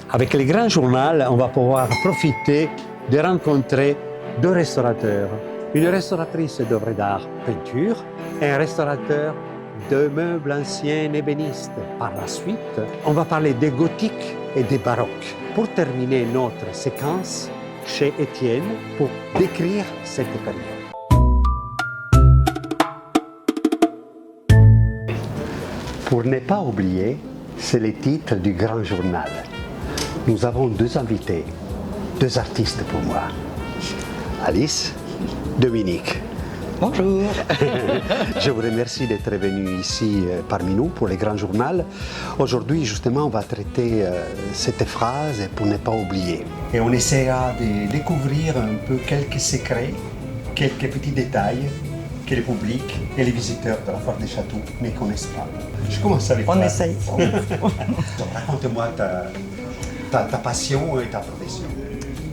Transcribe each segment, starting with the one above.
Avec le Grand Journal, on va pouvoir profiter de rencontrer deux restaurateurs. Une restauratrice d'œuvres d'art peinture et un restaurateur de meubles anciens ébénistes. Par la suite, on va parler des gothiques et des baroques. Pour terminer notre séquence chez Étienne pour décrire cette période. Pour ne pas oublier, c'est le titre du Grand Journal. Nous avons deux invités, deux artistes pour moi. Alice, Dominique. Bonjour. Je vous remercie d'être venu ici parmi nous pour le Grand Journal. Aujourd'hui, justement, on va traiter cette phrase pour ne pas oublier. Et on essaiera de découvrir un peu quelques secrets, quelques petits détails que le public et les visiteurs de la Foire des Châteaux ne connaissent pas. Je commence avec toi. On essaye. Raconte-moi ta passion et ta profession.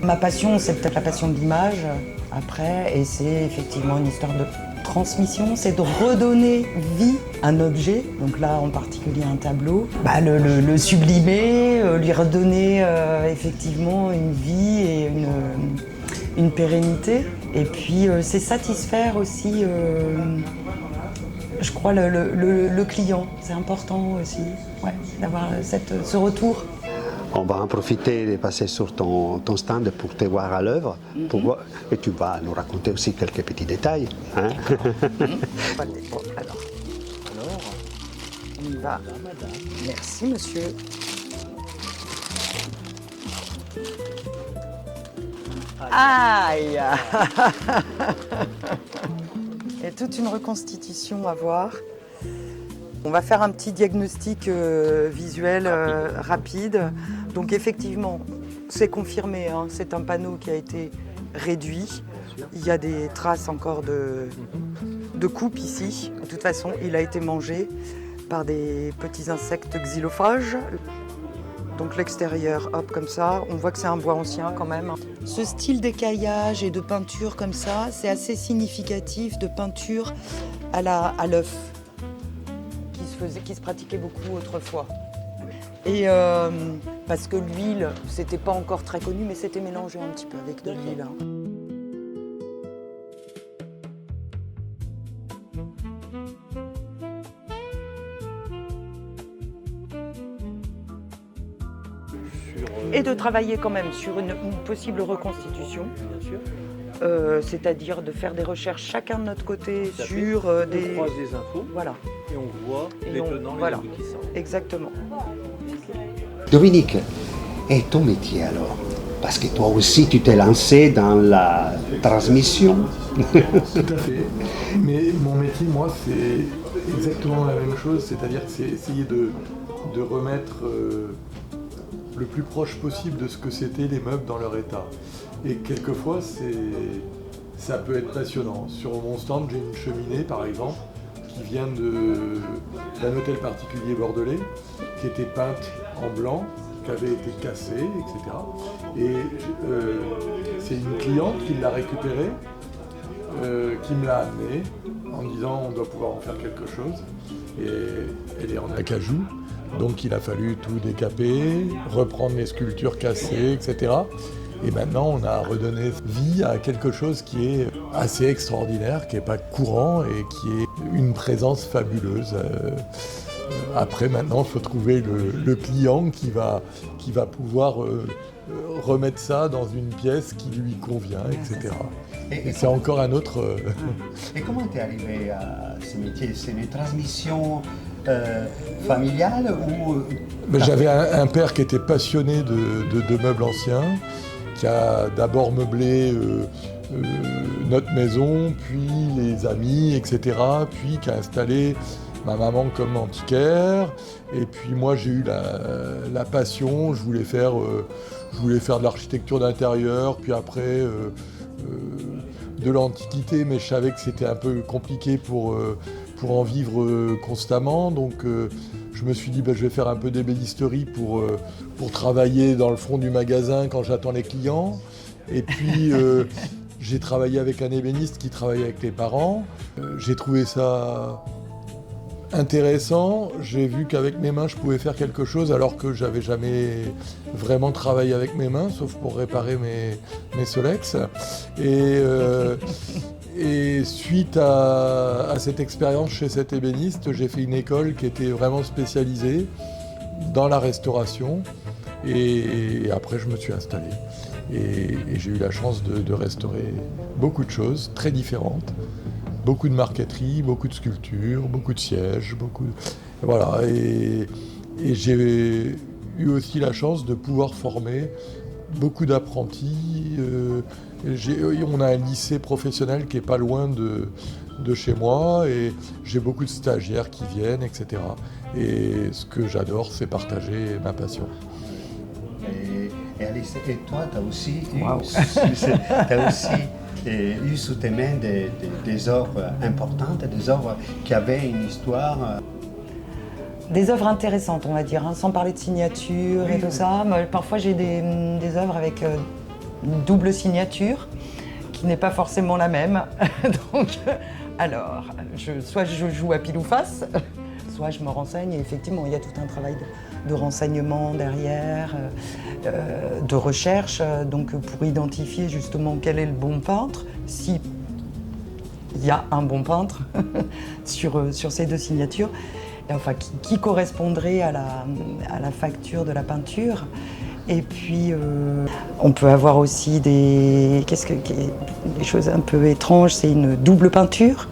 Ma passion, c'est peut-être la passion de l'image, après, et c'est effectivement une histoire de transmission, c'est de redonner vie à un objet, donc là en particulier un tableau, le sublimer, lui redonner effectivement une vie et une pérennité, et puis c'est satisfaire aussi, je crois, le client, c'est important aussi, ouais, d'avoir ce retour. On va en profiter de passer sur ton stand pour te voir à l'œuvre. Et tu vas nous raconter aussi quelques petits détails. Hein? Alors, on y va. Merci, monsieur. Aïe. Il y a toute une reconstitution à voir. On va faire un petit diagnostic visuel rapide. Donc effectivement, c'est confirmé, hein, c'est un panneau qui a été réduit. Il y a des traces encore de coupe ici. De toute façon, il a été mangé par des petits insectes xylophages. Donc l'extérieur, hop, comme ça, on voit que c'est un bois ancien quand même. Ce style d'écaillage et de peinture comme ça, c'est assez significatif de peinture à l'œuf, qui se pratiquait beaucoup autrefois. Et parce que l'huile, c'était pas encore très connu, mais c'était mélangé un petit peu avec de l'huile. Hein. Et de travailler quand même sur une possible reconstitution. Bien sûr. C'est-à-dire de faire des recherches chacun de notre côté sur des... On croise des infos, voilà. Et on voit les tenants et les aboutissants. Exactement. Dominique, et ton métier alors? Parce que toi aussi tu t'es lancé dans la transmission. Tout à fait. Mais mon métier, moi, c'est exactement la même chose, c'est-à-dire que c'est essayer de remettre le plus proche possible de ce que c'était les meubles dans leur état. Et quelquefois, ça peut être passionnant. Sur mon stand, j'ai une cheminée, par exemple, qui vient d'un hôtel particulier bordelais, qui était peinte en blanc, qui avait été cassée, etc. Et c'est une cliente qui l'a récupérée, qui me l'a amenée, en me disant on doit pouvoir en faire quelque chose. Et elle est en acajou, donc il a fallu tout décaper, reprendre les sculptures cassées, etc. Et maintenant, on a redonné vie à quelque chose qui est assez extraordinaire, qui n'est pas courant et qui est une présence fabuleuse. Après, maintenant, il faut trouver le client qui va pouvoir remettre ça dans une pièce qui lui convient, etc. Et c'est encore un autre... Et comment tu es arrivé à ce métier? C'est une transmission familiale ou... J'avais un père qui était passionné de meubles anciens, qui a d'abord meublé notre maison, puis les amis, etc., puis qui a installé ma maman comme antiquaire, et puis moi j'ai eu la passion, je voulais faire de l'architecture d'intérieur, puis après de l'antiquité, mais je savais que c'était un peu compliqué pour en vivre constamment, donc je me suis dit je vais faire un peu d'ébénisterie pour travailler dans le fond du magasin quand j'attends les clients, et puis j'ai travaillé avec un ébéniste qui travaillait avec les parents, j'ai trouvé ça intéressant. J'ai vu qu'avec mes mains, je pouvais faire quelque chose alors que j'avais jamais vraiment travaillé avec mes mains, sauf pour réparer mes Solex. Et suite à cette expérience chez cet ébéniste, j'ai fait une école qui était vraiment spécialisée dans la restauration. Et après, je me suis installé. Et j'ai eu la chance de restaurer beaucoup de choses très différentes. Beaucoup de marqueterie, beaucoup de sculptures, beaucoup de sièges, Voilà. Et j'ai eu aussi la chance de pouvoir former beaucoup d'apprentis. On a un lycée professionnel qui est pas loin de chez moi et j'ai beaucoup de stagiaires qui viennent, etc. Et ce que j'adore, c'est partager ma passion. Et Alice, et toi, tu as aussi eu sous tes mains des œuvres importantes, des œuvres qui avaient une histoire. Des œuvres intéressantes, on va dire, sans parler de signature et tout ça. Mais parfois, j'ai des œuvres avec une double signature, qui n'est pas forcément la même. Donc, alors, soit je joue à pile ou face, soit je me renseigne. Et effectivement, il y a tout un travail de renseignement derrière, de recherche, donc pour identifier justement quel est le bon peintre, si il y a un bon peintre sur ces deux signatures, et enfin qui correspondrait à la facture de la peinture. Et puis on peut avoir aussi des choses un peu étranges, c'est une double peinture.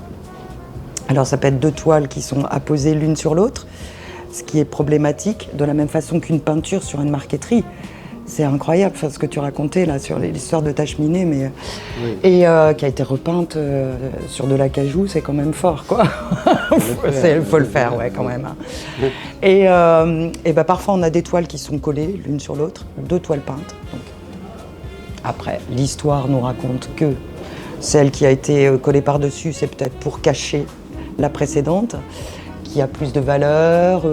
Alors ça peut être deux toiles qui sont apposées l'une sur l'autre, ce qui est problématique, de la même façon qu'une peinture sur une marqueterie. C'est incroyable ce que tu racontais là sur l'histoire de ta cheminée, mais et qui a été repeinte sur de l'acajou, c'est quand même fort, quoi. Il faut le faire, ouais, quand même. Et parfois on a des toiles qui sont collées l'une sur l'autre, deux toiles peintes. Donc. Après, l'histoire nous raconte que celle qui a été collée par-dessus, c'est peut-être pour cacher la précédente, qui a plus de valeur.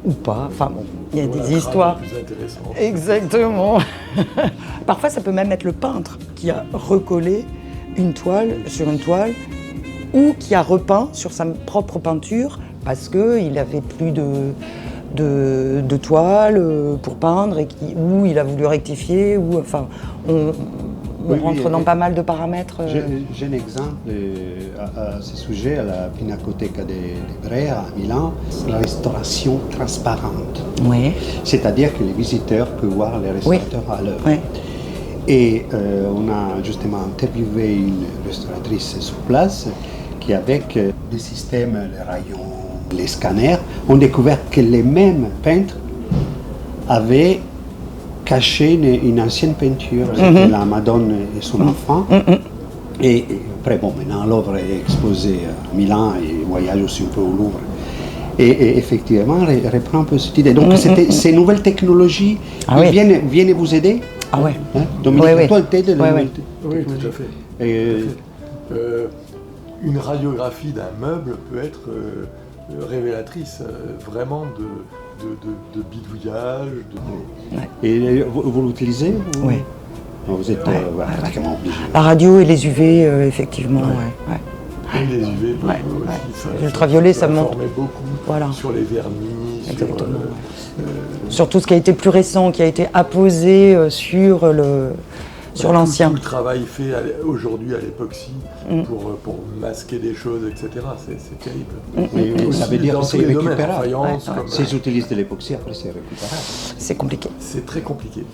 Ou pas, enfin bon, il y a des histoires. Plus intéressantes. Exactement. Parfois, ça peut même être le peintre qui a recollé une toile sur une toile ou qui a repeint sur sa propre peinture parce qu'il avait plus de toile pour peindre ou il a voulu rectifier, ou enfin, on rentre dans pas mal de paramètres. J'ai un exemple à ce sujet à la Pinacoteca de Brera à Milan, la restauration transparente. Oui. C'est-à-dire que les visiteurs peuvent voir les restaurateurs à l'œuvre. Oui. Et on a justement interviewé une restauratrice sur place qui, avec des systèmes, les rayons, les scanners, ont découvert que les mêmes peintres avaient caché une ancienne peinture, c'était la Madone et son enfant. Et après, bon, maintenant l'œuvre est exposée à Milan et voyage aussi un peu au Louvre. Et effectivement, elle reprend un peu cette idée. Donc, ces nouvelles technologies viennent vous aider. Ah ouais. Hein? Dominique, toi, t'aides Oui, tout à fait. Une radiographie d'un meuble peut être révélatrice vraiment de bidouillage. Et vous l'utilisez Oui. Vous êtes pratiquement obligé. La radio et les UV, effectivement. Et les UV aussi. L'ultraviolet, ça monte beaucoup sur les vernis. Exactement. Sur tout ce qui a été plus récent, qui a été apposé sur l'ancien. Tout le travail fait aujourd'hui à l'époxy pour masquer des choses, etc. C'est terrible. Mais ça veut dire que c'est récupérable. Si j'utilise de l'époxy, après c'est récupérable. C'est compliqué. C'est très compliqué.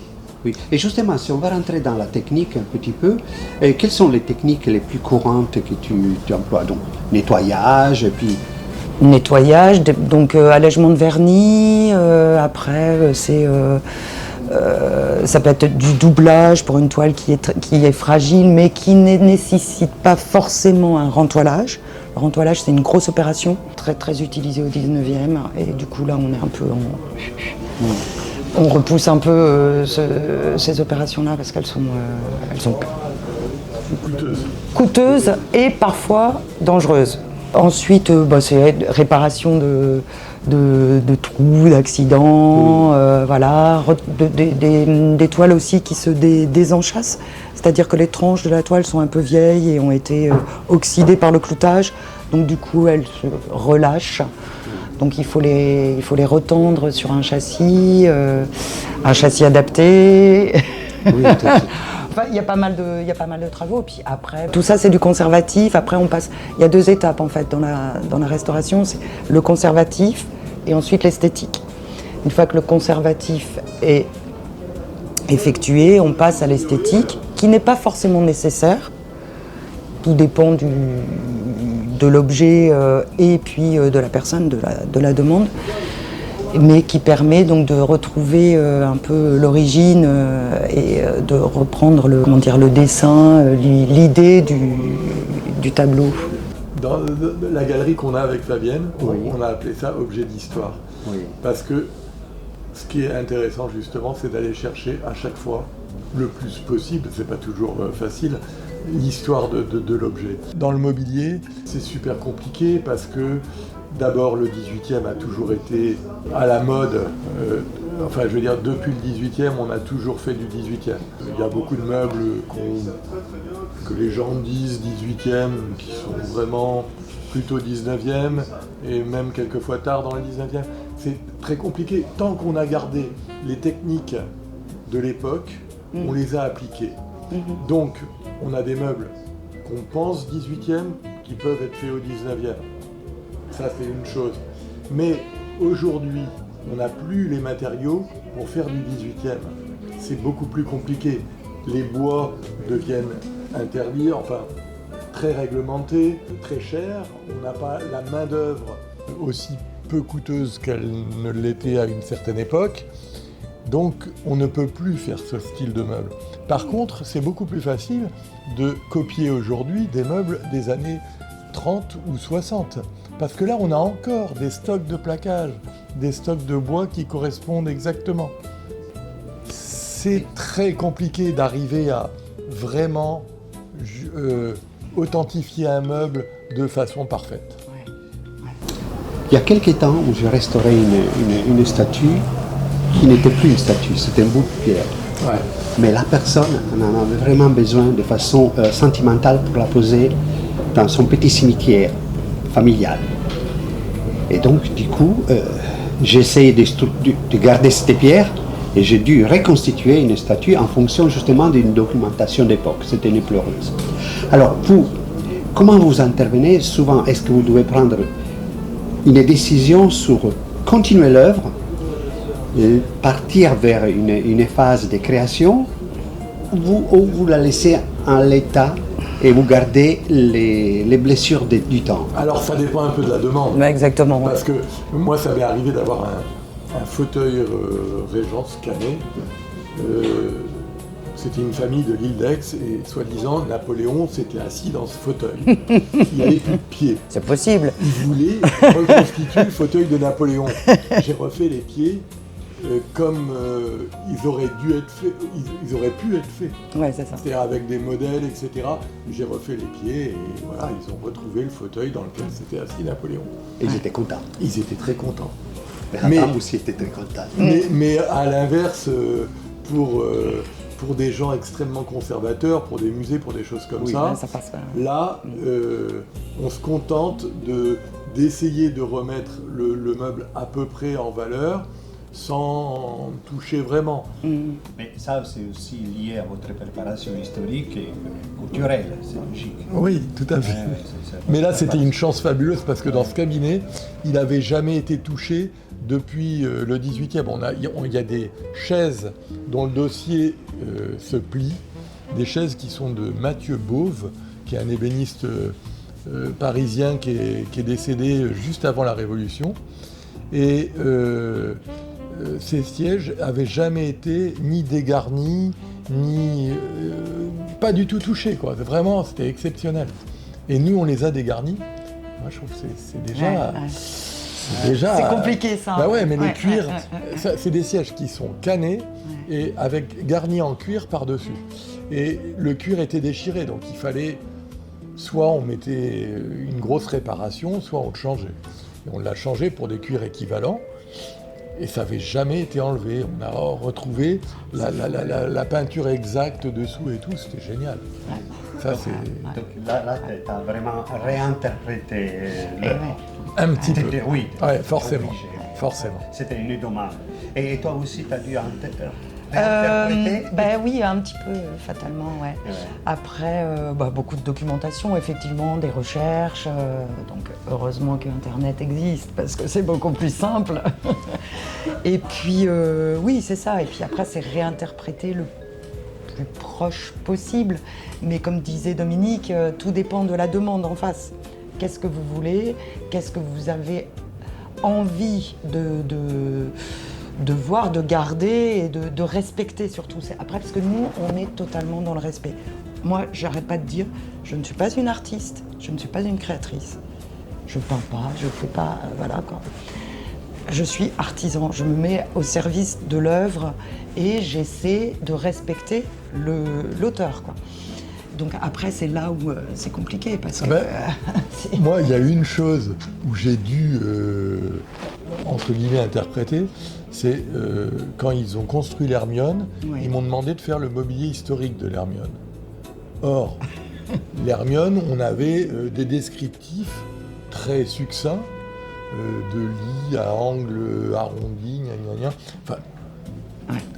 Oui. Et justement, si on va rentrer dans la technique un petit peu, quelles sont les techniques les plus courantes que tu emploies? Donc, nettoyage, et puis... Nettoyage, donc allègement de vernis, après c'est... ça peut être du doublage pour une toile qui est fragile, mais qui ne nécessite pas forcément un rentoilage. Le rentoilage, c'est une grosse opération, très, très utilisée au 19e, et du coup là, on est un peu on repousse un peu ces opérations-là parce qu'elles sont coûteuses et parfois dangereuses. Ensuite, c'est réparation de trous, d'accidents, voilà, des toiles aussi qui se désenchâssent, c'est-à-dire que les tranches de la toile sont un peu vieilles et ont été oxydées par le cloutage. Donc du coup, elles se relâchent. Donc il faut les retendre sur un châssis adapté. Oui, tout à fait. Enfin, il y a pas mal de travaux. Puis après, tout ça c'est du conservatif. Après, on passe. Il y a 2 étapes en fait dans la restauration. C'est le conservatif et ensuite l'esthétique. Une fois que le conservatif est effectué, on passe à l'esthétique, qui n'est pas forcément nécessaire. Tout dépend de l'objet et puis de la personne, de la demande, mais qui permet donc de retrouver un peu l'origine et de reprendre le dessin, l'idée du tableau. Dans la galerie qu'on a avec Fabienne, Oui. on a appelé ça objet d'histoire. Oui. Parce que ce qui est intéressant justement, c'est d'aller chercher à chaque fois, le plus possible, c'est pas toujours facile, l'histoire de l'objet. Dans le mobilier, c'est super compliqué parce que d'abord le 18e a toujours été à la mode, enfin je veux dire depuis le 18e on a toujours fait du 18e. Il y a beaucoup de meubles que les gens disent 18e qui sont vraiment plutôt 19e et même quelquefois tard dans le 19e. C'est très compliqué. Tant qu'on a gardé les techniques de l'époque, on les a appliquées. Donc on a des meubles qu'on pense 18e qui peuvent être faits au 19e. Ça, c'est une chose. Mais aujourd'hui, on n'a plus les matériaux pour faire du 18e. C'est beaucoup plus compliqué. Les bois deviennent interdits, enfin, très réglementés, très chers. On n'a pas la main-d'œuvre aussi peu coûteuse qu'elle ne l'était à une certaine époque. Donc, on ne peut plus faire ce style de meuble. Par contre, c'est beaucoup plus facile de copier aujourd'hui des meubles des années 30 ou 60. Parce que là, on a encore des stocks de plaquage, des stocks de bois qui correspondent exactement. C'est très compliqué d'arriver à vraiment authentifier un meuble de façon parfaite. Il y a quelques temps où j'ai restauré une statue qui n'était plus une statue, c'était un bout de pierre. Ouais. Mais la personne en avait vraiment besoin de façon sentimentale pour la poser dans son petit cimetière familial. Et donc, du coup, j'ai essayé de garder cette pierre et j'ai dû reconstituer une statue en fonction justement d'une documentation d'époque. C'était une pleureuse. Alors, vous, comment vous intervenez? Souvent, est-ce que vous devez prendre une décision sur continuer l'œuvre, partir vers une phase de création, ou vous la laissez en l'état et vous gardez les blessures du temps? Alors, ça dépend un peu de la demande. Ouais, exactement. Ouais. Parce que moi, ça m'est arrivé d'avoir un fauteuil Régence Canet. C'était une famille de l'île d'Aix et soi-disant, Napoléon s'était assis dans ce fauteuil. Il n'avait plus de pieds. C'est possible. Il voulait reconstituer le fauteuil de Napoléon. J'ai refait les pieds comme ils auraient dû être faits, ils auraient pu être faits. Ouais, c'est ça. C'est-à-dire avec des modèles, etc. J'ai refait les pieds et voilà, ils ont retrouvé le fauteuil dans lequel s'était assis Napoléon. Et ils étaient contents. Ils étaient très contents. La dame aussi était très contente. Mais à l'inverse, pour des gens extrêmement conservateurs, pour des musées, pour des choses comme ça, ça passe pas. là, on se contente d'essayer de remettre le meuble à peu près en valeur, sans toucher vraiment. Mais ça, c'est aussi lié à votre préparation historique et culturelle, c'est logique. Oui, tout à fait. Mais là, c'était une chance fabuleuse parce que dans ce cabinet, il n'avait jamais été touché depuis le 18e. Il y a des chaises dont le dossier se plie, des chaises qui sont de Mathieu Bauve, qui est un ébéniste parisien qui est décédé juste avant la Révolution. Et ces sièges n'avaient jamais été ni dégarnis, ni pas du tout touchés, quoi. Vraiment, c'était exceptionnel. Et nous, on les a dégarnis. Moi, je trouve que c'est déjà... C'est compliqué, ça. Bah ouais, mais le cuir, c'est des sièges qui sont canés et avec garnis en cuir par-dessus. Et le cuir était déchiré, donc il fallait... Soit on mettait une grosse réparation, soit on le changeait. Et on l'a changé pour des cuirs équivalents. Et ça n'avait jamais été enlevé. On a retrouvé la peinture exacte dessous et tout, c'était génial. Ça, c'est... Donc là tu as vraiment réinterprété l'œuvre. Un petit peu. Oui, Ouais, forcément. obligé. Forcément. C'était une demande. Et toi aussi, tu as dû réinterpréter Ben oui, un petit peu, fatalement, ouais. Ouais. Après, beaucoup de documentation, effectivement, des recherches. Donc, heureusement que Internet existe, parce que c'est beaucoup plus simple. Et puis, oui, c'est ça. Et puis après, c'est réinterpréter le plus proche possible. Mais comme disait Dominique, tout dépend de la demande en face. Qu'est-ce que vous voulez? Qu'est-ce que vous avez envie de voir, de garder et de respecter surtout. Après, parce que nous, on est totalement dans le respect. Moi, j'arrête pas de dire, je ne suis pas une artiste, je ne suis pas une créatrice. Je peins pas, je fais pas, voilà quoi. Je suis artisan, je me mets au service de l'œuvre et j'essaie de respecter l'auteur, quoi. Donc après, c'est là où c'est compliqué parce que... Moi, il y a une chose où j'ai dû, entre guillemets, interpréter, c'est quand ils ont construit l'Hermione, Oui. ils m'ont demandé de faire le mobilier historique de l'Hermione. Or, l'Hermione, on avait des descriptifs très succincts, de lit à angle arrondi, gna gna gna. Enfin,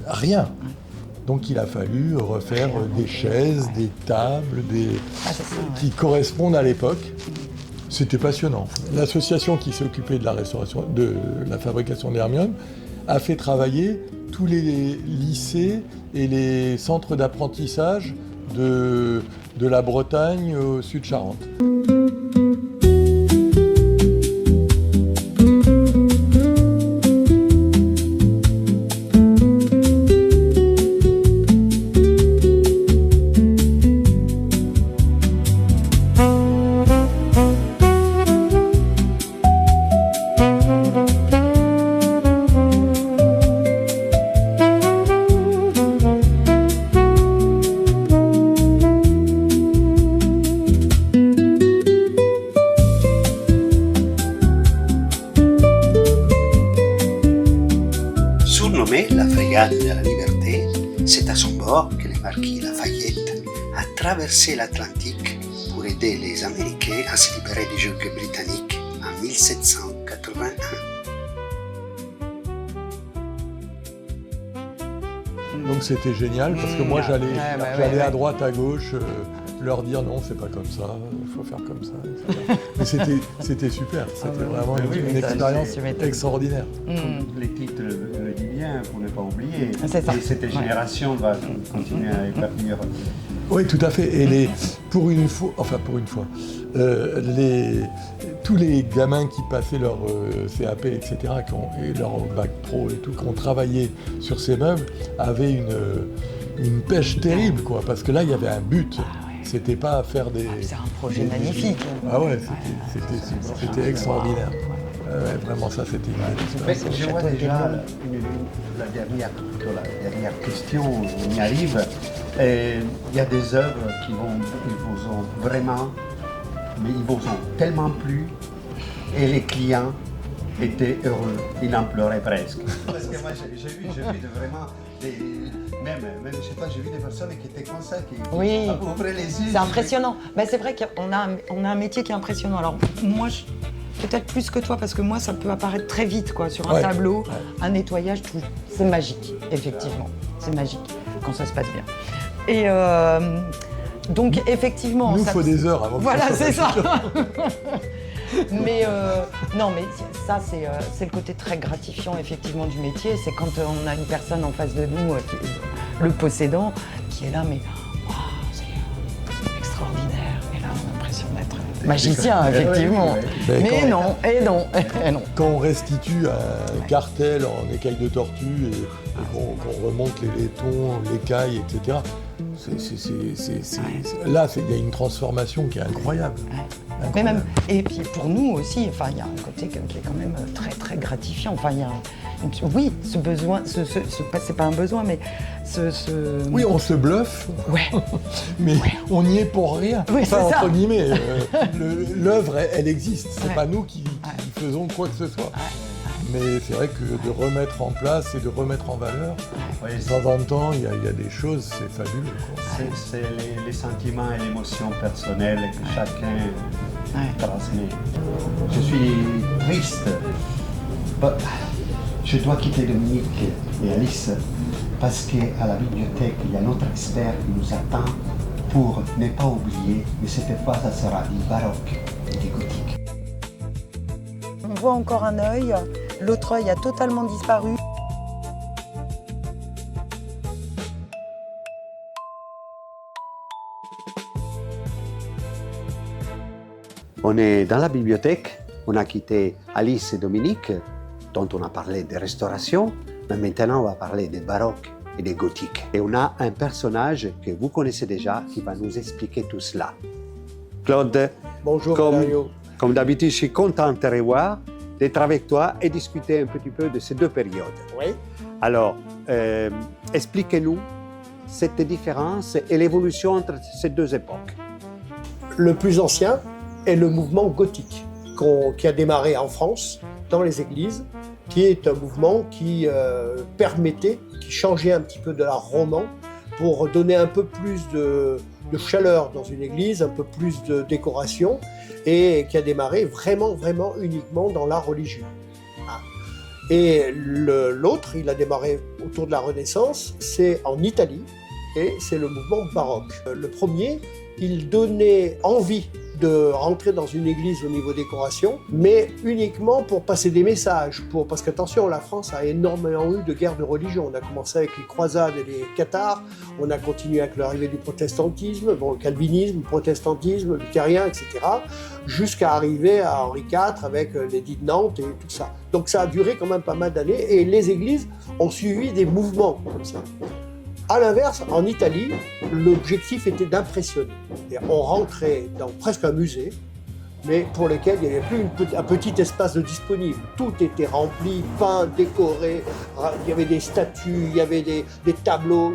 rien. Donc il a fallu refaire des chaises, des tables, qui correspondent à l'époque. C'était passionnant. L'association qui s'est occupée de la restauration, de la fabrication d'Hermione, a fait travailler tous les lycées et les centres d'apprentissage de la Bretagne au sud Charente. Surnommée la frégate de la liberté, c'est à son bord que le marquis Lafayette a traversé l'Atlantique pour aider les Américains à se libérer du joug britannique en 1781. Donc c'était génial parce que moi j'allais à droite, à gauche, leur dire non, c'est pas comme ça, il faut faire comme ça, etc. Mais c'était super, c'était vraiment une expérience extraordinaire. Comme les titres le disent bien, pour ne pas oublier. C'est ça. Et cette génération va continuer à établir. Oui, tout à fait. Et pour une fois, tous les gamins qui passaient leur CAP, etc., et leur bac pro et tout, qui ont travaillé sur ces meubles, avaient une pêche terrible, quoi, parce que là, il y avait un but. C'était pas à faire des... c'est un projet magnifique. Ah ouais, c'était extraordinaire. Ouais, vraiment, ça, c'était une Mais je vois déjà la dernière question, on y arrive. Il y a des œuvres qui vous ont vraiment, mais ils vous ont tellement plu, et les clients étaient heureux, ils en pleuraient presque. Parce que moi, j'ai vu vraiment même je sais pas, j'ai vu des personnes qui étaient comme ça, qui ouvraient les yeux. C'est impressionnant. Ben, c'est vrai qu'on a un métier qui est impressionnant. Alors moi, peut-être plus que toi, parce que moi, ça peut apparaître très vite, quoi, sur un tableau, un nettoyage, tout. C'est magique, effectivement. C'est magique quand ça se passe bien. Et donc, effectivement... Nous, il faut des heures avant que voilà, ça soit c'est ça. Mais non, mais ça, c'est le côté très gratifiant, effectivement, du métier. C'est quand on a une personne en face de nous, qui est le possédant, qui est là, mais c'est extraordinaire. Et là, on a l'impression d'être magicien, effectivement. Mais non, et non, et non. Quand on restitue un cartel en écaille de tortue et qu'on remonte les laitons, l'écaille, etc., là, il y a une transformation qui est incroyable. Mais même, et puis pour nous aussi, enfin, il y a un côté qui est quand même très très gratifiant. Enfin, il y a oui, ce besoin, c'est pas un besoin, mais Oui, on se bluffe, mais on n'y est pour rien. Oui, enfin, c'est entre ça. guillemets, l'œuvre, elle existe. C'est pas nous qui faisons quoi que ce soit. Mais c'est vrai que de remettre en place et de remettre en valeur, Oui, de temps en temps, il y a des choses, c'est fabuleux, quoi. c'est les sentiments et l'émotion personnelle que chacun transmet. Je suis triste. Je dois quitter Dominique et Alice parce qu'à la bibliothèque, il y a notre expert qui nous attend pour ne pas oublier, mais cette fois, ça sera du baroque et du gothique. On voit encore un œil, l'autre œil a totalement disparu. On est dans la bibliothèque, on a quitté Alice et Dominique, dont on a parlé de restauration, mais maintenant on va parler des baroques et des gothiques. Et on a un personnage que vous connaissez déjà qui va nous expliquer tout cela. Claude, Bonjour Valerio. comme d'habitude, je suis content de te revoir, d'être avec toi et discuter un petit peu de ces deux périodes. Oui. Alors, expliquez-nous cette différence et l'évolution entre ces deux époques. Le plus ancien est le mouvement gothique qui a démarré en France, dans les églises, qui est un mouvement qui permettait, qui changeait un petit peu de l'art roman pour donner un peu plus de chaleur dans une église, un peu plus de décoration, et qui a démarré vraiment uniquement dans l'art religieux. Ah. Et l'autre, il a démarré autour de la Renaissance, c'est en Italie, et c'est le mouvement baroque. Le premier, il donnait envie de rentrer dans une église au niveau décoration, mais uniquement pour passer des messages. Parce qu'attention, la France a énormément eu de guerres de religion. On a commencé avec les croisades et les cathares, on a continué avec l'arrivée du protestantisme, le calvinisme, le protestantisme, le luthérien, etc., jusqu'à arriver à Henri IV avec l'édit de Nantes et tout ça. Donc ça a duré quand même pas mal d'années, et les églises ont suivi des mouvements comme ça. A l'inverse, en Italie, l'objectif était d'impressionner. On rentrait dans presque un musée, mais pour lequel il n'y avait plus un petit espace de disponible. Tout était rempli, peint, décoré, il y avait des statues, il y avait des tableaux,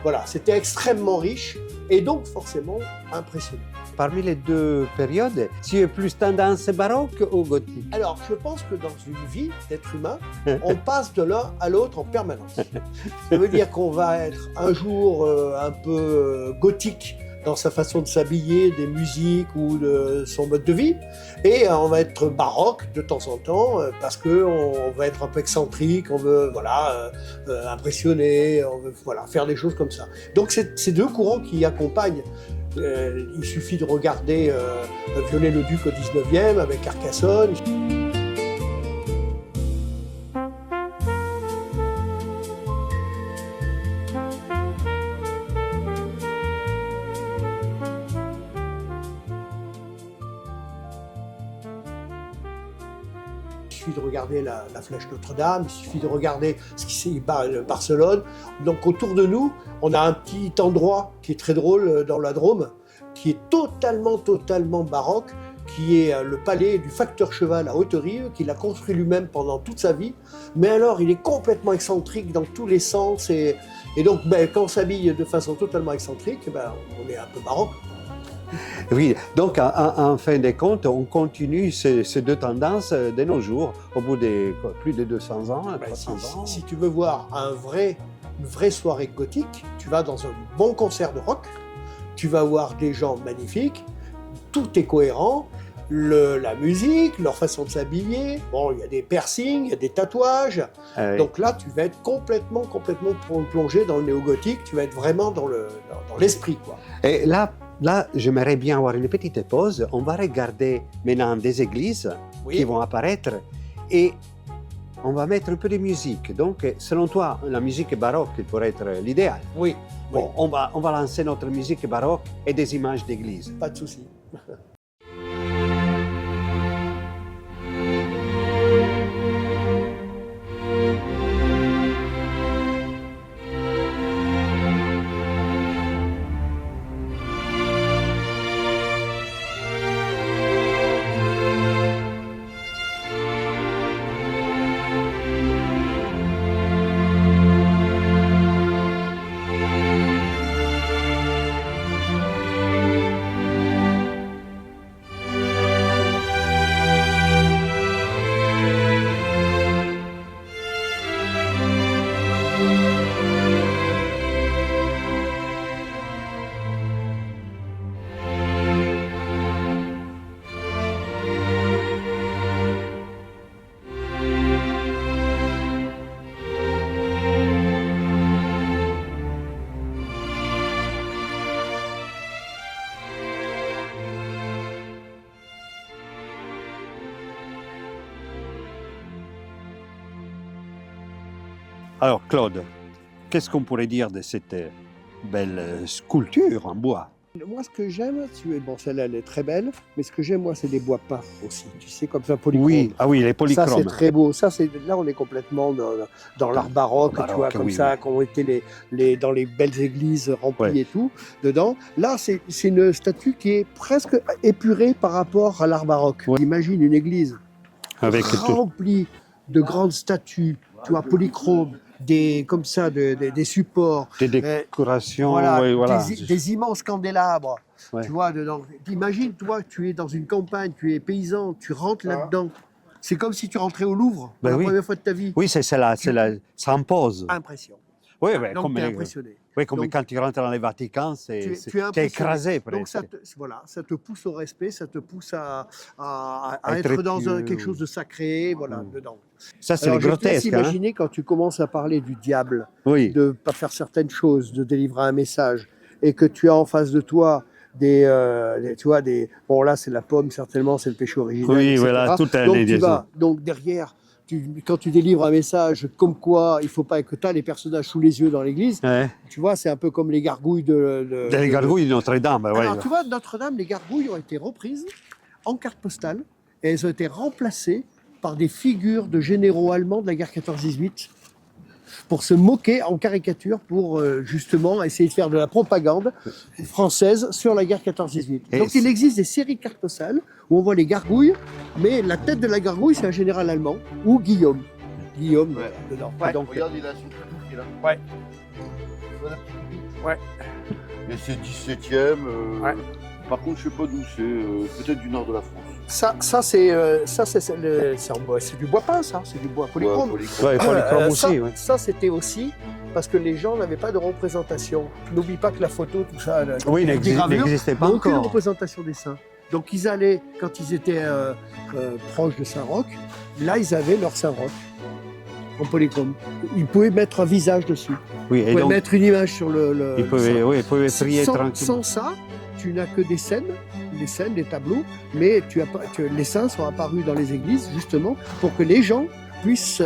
voilà, c'était extrêmement riche et donc forcément impressionnant. Parmi les deux périodes, tu es plus tendance baroque ou gothique? Alors, je pense que dans une vie d'être humain, on passe de l'un à l'autre en permanence. Ça veut dire qu'on va être un jour un peu gothique dans sa façon de s'habiller, des musiques ou de son mode de vie, et on va être baroque de temps en temps parce qu'on va être un peu excentrique, on veut impressionner, on veut faire des choses comme ça. Donc c'est ces deux courants qui accompagnent. Il suffit de regarder Viollet-le-Duc au 19e avec Carcassonne. Il suffit de regarder la flèche Notre-Dame, il suffit de regarder ce qui s'est Barcelone. Donc autour de nous, on a un petit endroit qui est très drôle dans la Drôme, qui est totalement baroque, qui est le palais du facteur cheval à Haute-Rive, qu'il a construit lui-même pendant toute sa vie. Mais alors, il est complètement excentrique dans tous les sens. Et donc, quand on s'habille de façon totalement excentrique, on est un peu baroque. Oui, donc en fin de compte, on continue ces deux tendances de nos jours, au bout de plus de 200 ans, 300 ans. Si tu veux voir une vraie soirée gothique, tu vas dans un bon concert de rock, tu vas voir des gens magnifiques, tout est cohérent, la musique, leur façon de s'habiller, bon, il y a des piercings, il y a des tatouages, donc là, tu vas être complètement plongé dans le néo-gothique, tu vas être vraiment dans l'esprit, quoi. Et là, j'aimerais bien avoir une petite pause. On va regarder maintenant des églises qui vont apparaître et on va mettre un peu de musique. Donc, selon toi, la musique baroque pourrait être l'idéal. Oui. Bon, on va lancer notre musique baroque et des images d'église. Pas de souci. Alors Claude, qu'est-ce qu'on pourrait dire de cette belle sculpture en bois? Moi, ce que j'aime, bon, celle-là, elle est très belle, mais ce que j'aime, moi, c'est des bois peints aussi. Tu sais, comme ça, polychrome. Oui, ah oui, les polychromes. Ça, c'est très beau. Ça, là, on est complètement dans l'art baroque, tu vois, comme ça, qu'ont été dans les belles églises remplies et tout, dedans. Là, c'est une statue qui est presque épurée par rapport à l'art baroque. Imagine une église remplie de grandes statues, tu vois, polychromes, comme ça, des supports. Des décorations, des immenses candélabres. Tu vois, dedans. Imagine, toi, tu es dans une campagne, tu es paysan, tu rentres là-dedans. C'est comme si tu rentrais au Louvre pour la première fois de ta vie. Oui, ça impose. Impression. Oui, donc, tu es impressionné. Oui, comme quand tu rentres dans les Vatican, tu es écrasé. Donc, ça te pousse au respect, ça te pousse à être dans quelque chose de sacré, dedans. Ça, c'est grotesque. Imaginer quand tu commences à parler du diable, de ne pas faire certaines choses, de délivrer un message, et que tu as en face de toi bon, là, c'est la pomme, certainement, c'est le péché originel. Oui, etc. Voilà, tout un donc, derrière, quand tu délivres un message comme quoi il ne faut pas que tu aies les personnages sous les yeux dans l'église, tu vois, c'est un peu comme les gargouilles les gargouilles de Notre-Dame. Alors, tu vois, Notre-Dame, les gargouilles ont été reprises en carte postale et elles ont été remplacées par des figures de généraux allemands de la guerre 14-18 pour se moquer en caricature, pour justement essayer de faire de la propagande française sur la guerre 14-18. Donc il existe des séries de cartes postales où on voit les gargouilles, mais la tête de la gargouille, c'est un général allemand, ou Guillaume. Guillaume, dedans. Donc, regarde, il a son truc là. Ouais. Ouais. Et c'est 17e. Par contre, je sais pas d'où c'est, peut-être du nord de la France. Ça c'est du bois peint, ça, c'est du bois polychrome. Polychrome aussi. Ça, c'était aussi parce que les gens n'avaient pas de représentation. N'oublie pas que la photo, tout ça, n'existait pas aucune encore. représentation des saints. Donc ils allaient, quand ils étaient proches de Saint-Roch, là ils avaient leur Saint-Roch en polychrome. Ils pouvaient mettre un visage dessus. Oui, ils pouvaient mettre une image sur le ils pouvaient prier tranquillement. Sans ça, tu n'as que des scènes, des tableaux, mais les saints sont apparus dans les églises justement pour que les gens puissent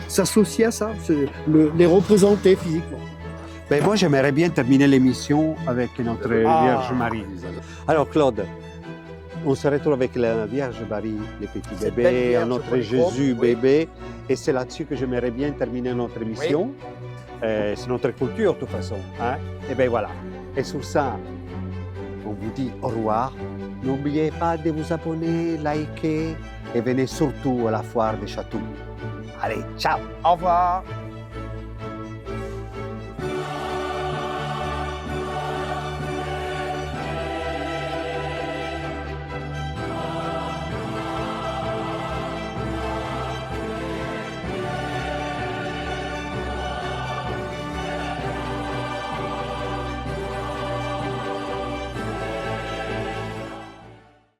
s'associer à ça, les représenter physiquement. Ben moi, j'aimerais bien terminer l'émission avec notre Vierge Marie. Alors Claude, on se retrouve avec la Vierge Marie, les petits bébés, notre Jésus bébé, et c'est là-dessus que j'aimerais bien terminer notre émission. C'est notre culture de toute façon. Et bien voilà. Et sur ça, on vous dit au revoir. N'oubliez pas de vous abonner, liker et venez surtout à la foire des Châteaux. Allez, ciao! Au revoir!